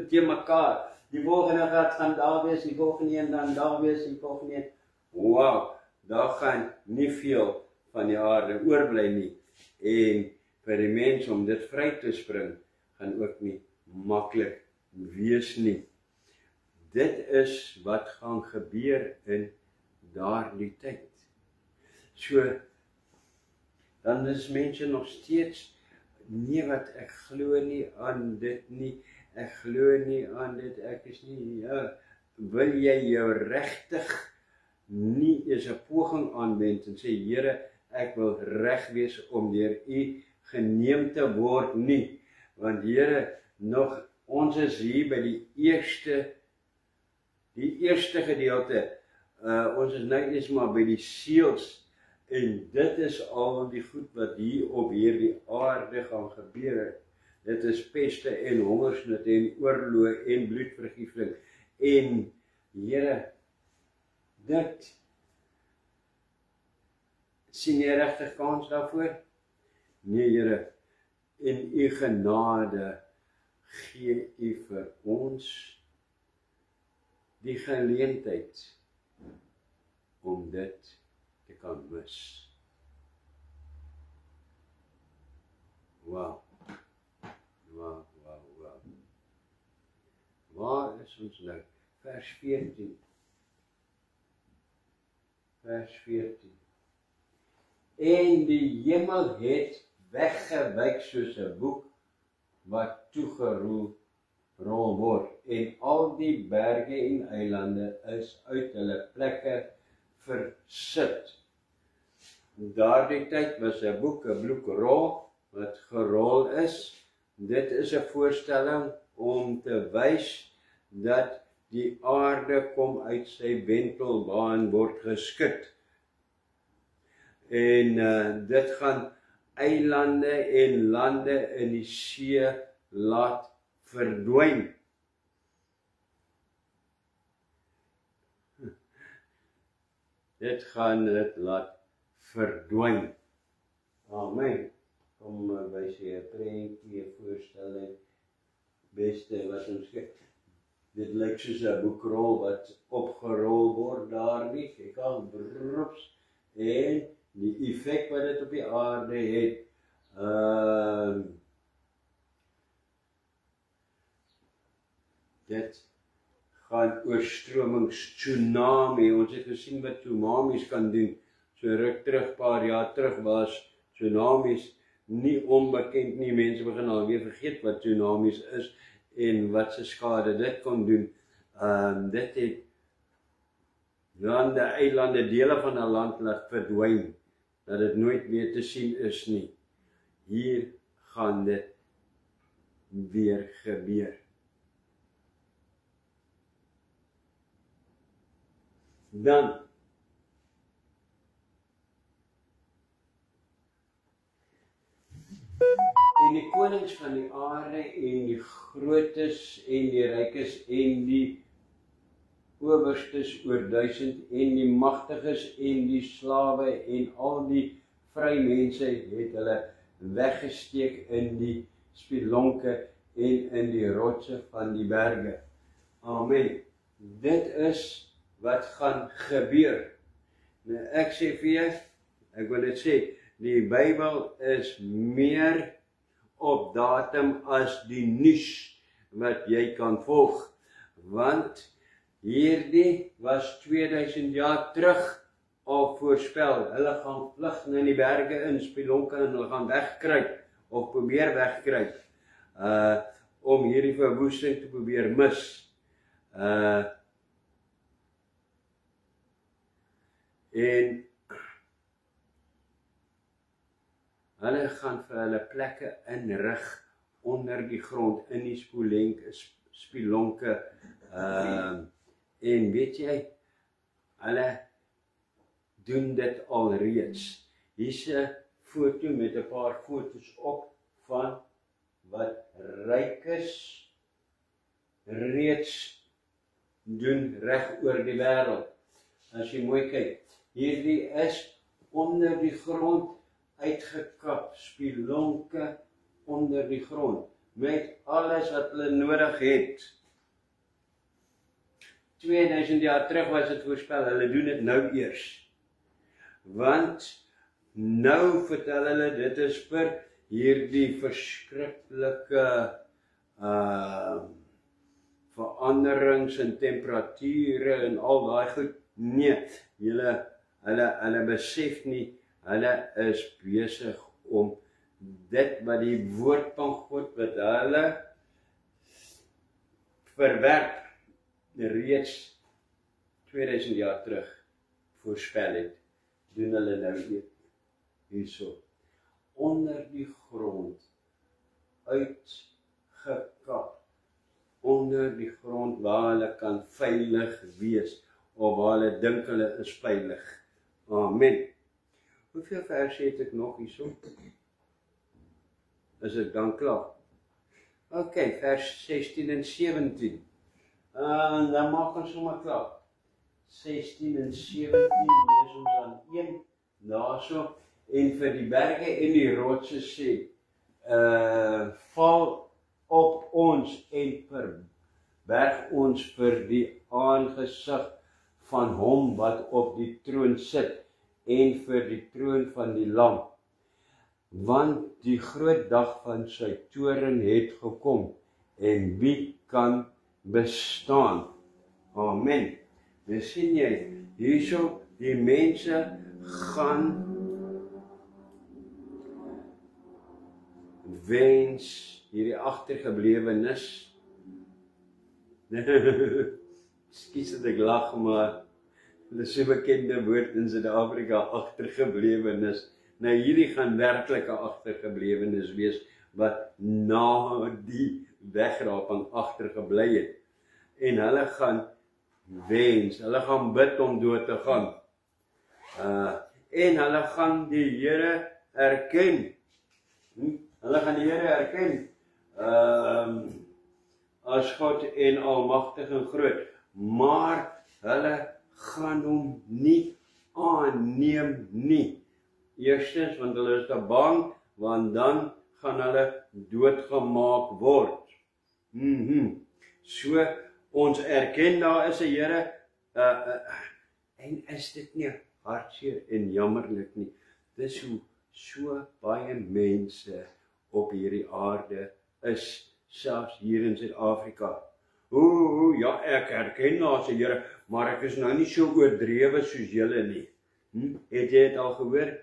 teen mekaar. Die volgende gat gaan daar wees, die volgende een dan daar wees, die volgende een. Wow, daar gaan nie veel van die aarde oorbly nie. En vir die mens om dit vry te spring, gaan ook nie maklik wees nie. Dit is wat gaan gebeur in daardie tyd. So, dan is mense nog steeds, nee wat, ek glo nie aan dit nie, ek glo nie aan dit, ek is nie, ja, wil jy jou regtig nie eens 'n poging aanwend en sê, Here, ek wil reg wees om deur U geneem te word nie, want Here, nog, ons is hier by die eerste gedeelte, ons is nou eens maar by die seels, en dit is al die goed wat hier op hierdie aarde gaan gebeur. Dit is peste en hongersnood en oorlog en bloedvergifnis. En Here, dit sien jy regtig kans daarvoor? Nee, Here, in U genade gee U vir ons die geleentheid om dit te kan mis. Wow. Wow. Waar is ons nou? Vers 14. En die hemel het weggewyk soos 'n boek wat toegerol word, en al die berge en eilande is uit hulle plekke versit. Daardie tyd was 'n boekrol wat gerol is. Dit is 'n voorstelling om te wys dat die aarde kom uit sy wentelbaan word geskit. En dit gaan eilande en lande in die see laat verdwyn. Dit gaan dit laat verdwyn. Amen. Kom by sy 'n prentjie, 'n voorstelling, beste wat ons skep. Dit lyk soos 'n boekrol wat opgerol word daar nie. Kyk al broeps en die effek wat dit op die aarde het. Dit gaan oorstromings, tsunami. Ons het gesien wat tsunamies kan doen. So ruk terug, paar jaar terug was tsunamies nie onbekend nie. Mense begin alweer vergeet wat tsunamies is en wat se skade dit kon doen. Dit het lande, eilande, dele van 'n land laat verdwyn, dat dit nooit meer te sien is nie. Hier gaan dit weer gebeur. Dan En die konings van die aarde en die grootes en die rykes en die owerstes oor 1000 en die magtiges en die slawe en al die vry mense het hulle weggesteek in die spilonke en in die rotse van die berge. Amen. Dit is wat gaan gebeur. Nou ek sê vir jou, ek wil dit sê, die Bybel is meer op datum as die nuus wat jy kan volg, want hierdie was 2000 jaar terug al voorspel. Hulle gaan vlug na die berge in spilonke en hulle gaan wegkruip of probeer wegkruip om hierdie verwoesting te probeer mis. En hulle gaan vir hulle plekke inrig onder die grond in die spilonke en weet jy, hulle doen dit alreeds. Hier's 'n foto met 'n paar foto's op van wat rykes reeds doen reg oor die wêreld. As jy mooi kyk, hierdie is onder die grond uitgekap, spilonke onder die grond, met alles wat hulle nodig het. 2000 jaar terug was dit voorspel, hulle doen dit nou eers. Want nou vertel hulle dit is vir hierdie verskriklike veranderings in temperature en al daai goed. Nee, hulle besef nie, hulle is besig om dit wat die woord van God wat hulle verwerp reeds 2000 jaar terug voorspel het, doen hulle nou hierso. Onder die grond, uitgekap, onder die grond waar hulle kan veilig wees, of waar hulle dink hulle is veilig. Amen. Hoeveel verse het ek nog hierso? Is ek dan klaar? Ok, vers 16 en 17. Dan maak ons sommer klaar. 16 en 17 lees ons aan 1 daarso. En vir die berge en die rotse sê, val op ons en verberg ons vir die aangesig van hom wat op die troon sit en vir die troon van die lam. Want die groot dag van sy toorn het gekom en wie kan bestaan? Amen. Dan sien jy, hierso die mense gaan wens hierdie agtergeblewenis. Ekskuus dat ek lag, maar dit is so 'n bekende woord in Suid-Afrika, agtergeblewenis. Nou hierdie gaan werklike agtergeblewenis wees wat na die wegraping agtergebly het. En hulle gaan wens, hulle gaan bid om dood te gaan. En hulle gaan die Here erken. Hulle gaan die Here erken as God en almagtig en groot, maar hulle gaan hom nie aanneem nie. Eerstens, want hulle is te bang, want dan gaan hulle doodgemaak word. So, ons erken daar is 'n Here, en is dit nie hartseer en jammerlik nie. Dis hoe so baie mense op hierdie aarde is, selfs hier in Suid-Afrika. Ja, ek erken daar's 'n Here, maar ek is nou nie so oordrewe soos julle nie. Het jy dit al gehoor?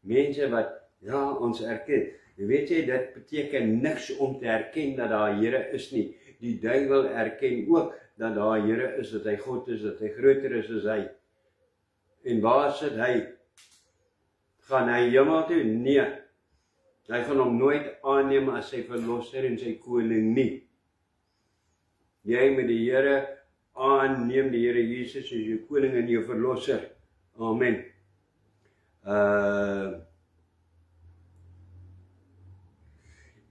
Mense wat, ja, ons erken. Weet jy, dit beteken niks om te erken dat daar 'n Here is nie. Die duiwel erken ook dat daar 'n Here is, dat hy God is, dat hy groter is as hy. En waar sit hy? Gaan hy hemel toe? Nee. Hy gaan hom nooit aanneem as sy verlosser en sy koning nie. Jy moet die Here aanneem, die Here Jesus as jou koning en jou verlosser. Amen.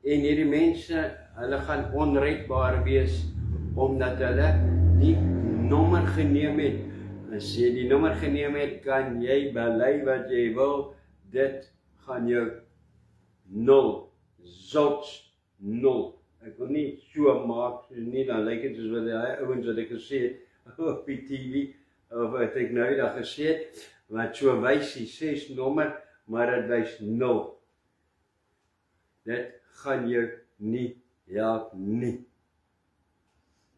En hierdie mense, hulle gaan onredbaar wees, omdat hulle die nommer geneem het. As jy die nommer geneem het, kan jy bely wat jy wil, dit gaan jou 0, zots 0. Ek wil nie so maak, so nie, dan lyk dit soos wat die ouens wat ek gesê het, op die TV, of wat ek nou daar gesê het, wat so wys die 6 nommer, maar dit wys 0. Dit gaan jou nie help nie.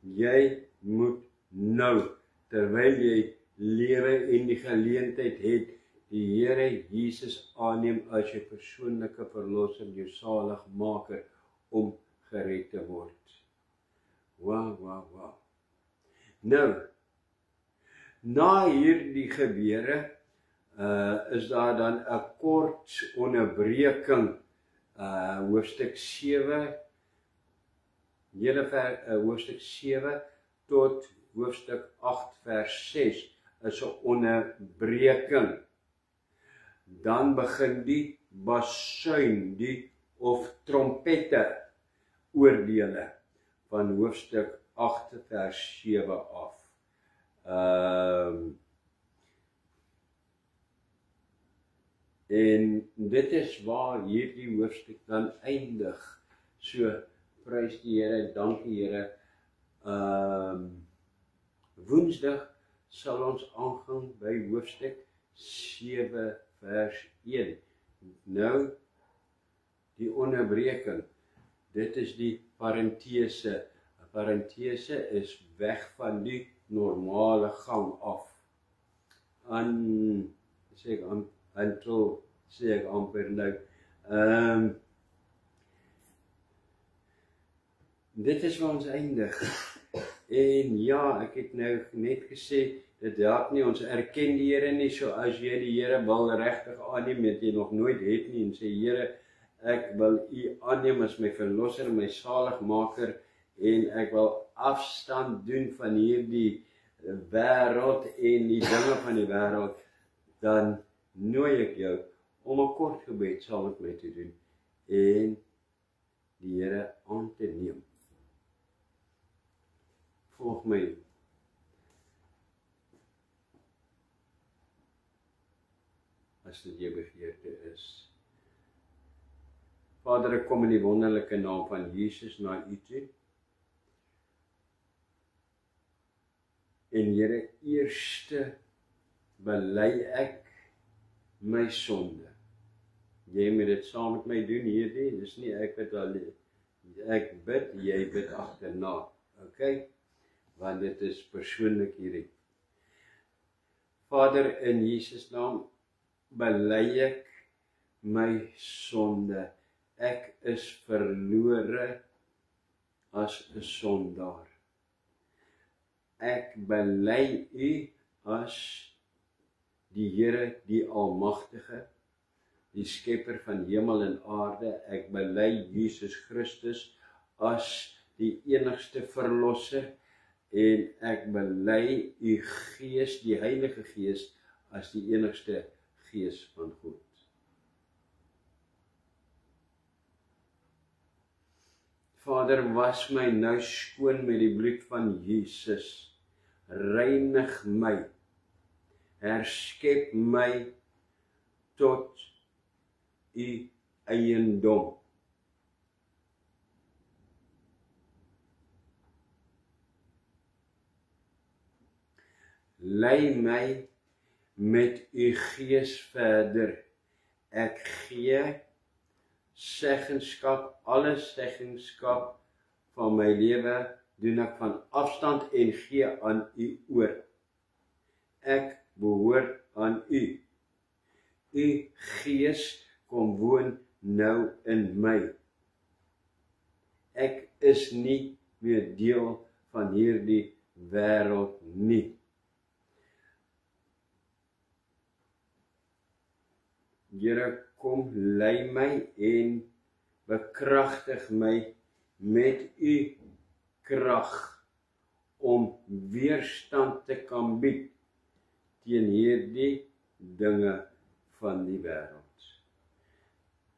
Jy moet nou, terwyl jy lewe en die geleentheid het, die Here Jesus aanneem as jou persoonlike verlosser, jou saligmaker, om gered te word. Wow. Nou, na hierdie gebeure, is daar dan 'n kort onderbreking, hoofstuk 7, hoofstuk 7 tot hoofstuk 8 vers 6 is 'n onderbreking. Dan begin die basuin, of trompette oordele van hoofstuk 8 vers 7 af. En dit is waar hierdie hoofstuk dan eindig. So, prys die Here, dankie Here. Woensdag sal ons aangaan by hoofstuk 7 vers 1. Nou, die onderbreking. Dit is die parentese. 'n Parentese is weg van die normale gang af. Sê ek amper nou. Dit is waar ons eindig. En ja, ek het nou net gesê, dit help nie, ons erken die Here nie, so as jy die Here wil regtig aanneem, wat jy nog nooit het nie, en sê, Here, ek wil U aanneem as my verlosser, my saligmaker, en ek wil afstand doen van hierdie wêreld en die dinge van die wêreld, dan nooi ek jou om 'n kort gebed saam met my te doen, en die Here aan te neem. Volg my. As dit jou begeerte is. Vader, ek kom in die wonderlike naam van Jesus na U toe. En Here, eerste bely ek my sonde. Jy moet dit saam met my doen hierdie, dis nie ek wat alleen. Ek bid, jy bid agterna. Okay? Want dit is persoonlik hierdie. Vader, in Jesus naam bely ek my sonde. Ek is verlore as 'n sondaar. Ek bely U as die Here, die Almagtige, die Skepper van hemel en aarde. Ek bely Jesus Christus as die enigste verlosser, en ek bely U Gees, die Heilige Gees, as die enigste Gees van God. Vader, was my nou skoon met die bloed van Jesus. Reinig my. Herskep my tot U eiendom. Lei my met U Gees verder. Ek gee seggenskap, alle seggenskap van my lewe doen ek van afstand en gee aan U oor. Ek behoort aan U. U Gees kom woon nou in my. Ek is nie meer deel van hierdie wêreld nie. Here, kom lei my en bekragtig my met U krag om weerstand te kan bied teen hierdie dinge van die wêreld.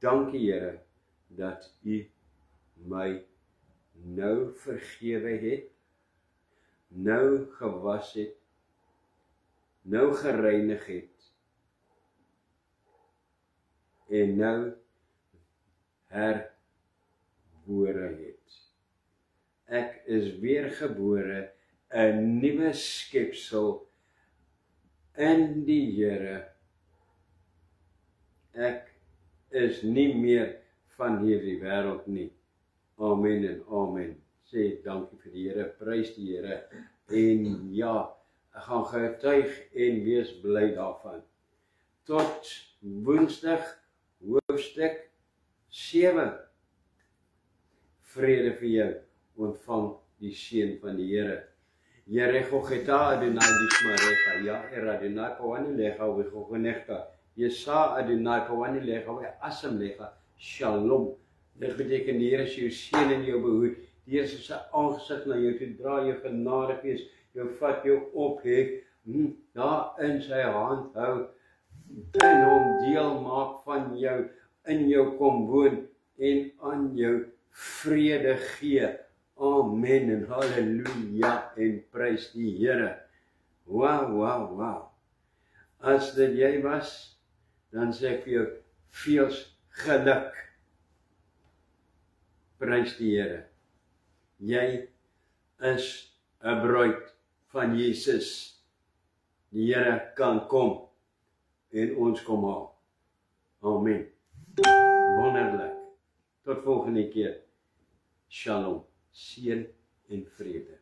Dankie Here dat U my nou vergewe het, nou gewas het, nou gereinig het, en nou herbore het. Ek is weergebore, 'n nuwe skepsel in die Here. Ek is nie meer van hierdie wêreld nie. Amen en amen. Sê dankie vir die Here, prys die Here. En ja, ek gaan getuig en wees bly daarvan. Tot Woensdag, hoofstuk 7. Vrede vir jou, ontvang die seën van die Here. Yerechocheta Adonai Dishmarecha, Ya Adonai Pawani Lecha, Wechogonechta, Yesa Adonai Pawani Lecha, We Asam Lecha, Shalom. Dit beteken die Here is jou seën en jou behoed. Die Here is sy aangesig na jou toe dra, jou genadig wees, jou vat, jou ophef, daar in sy hand hou, in hom deel maak van jou, in jou kom woon en aan jou vrede gee. Amen en halleluja en prys die Here. Wow. As dit jy was, dan sê ek vir jou, veels geluk. Prys die Here. Jy is 'n bruid van Jesus. Die Here kan kom en ons kom haal. Amen. Wonderlik. Tot volgende keer. Shalom. Seën en vrede.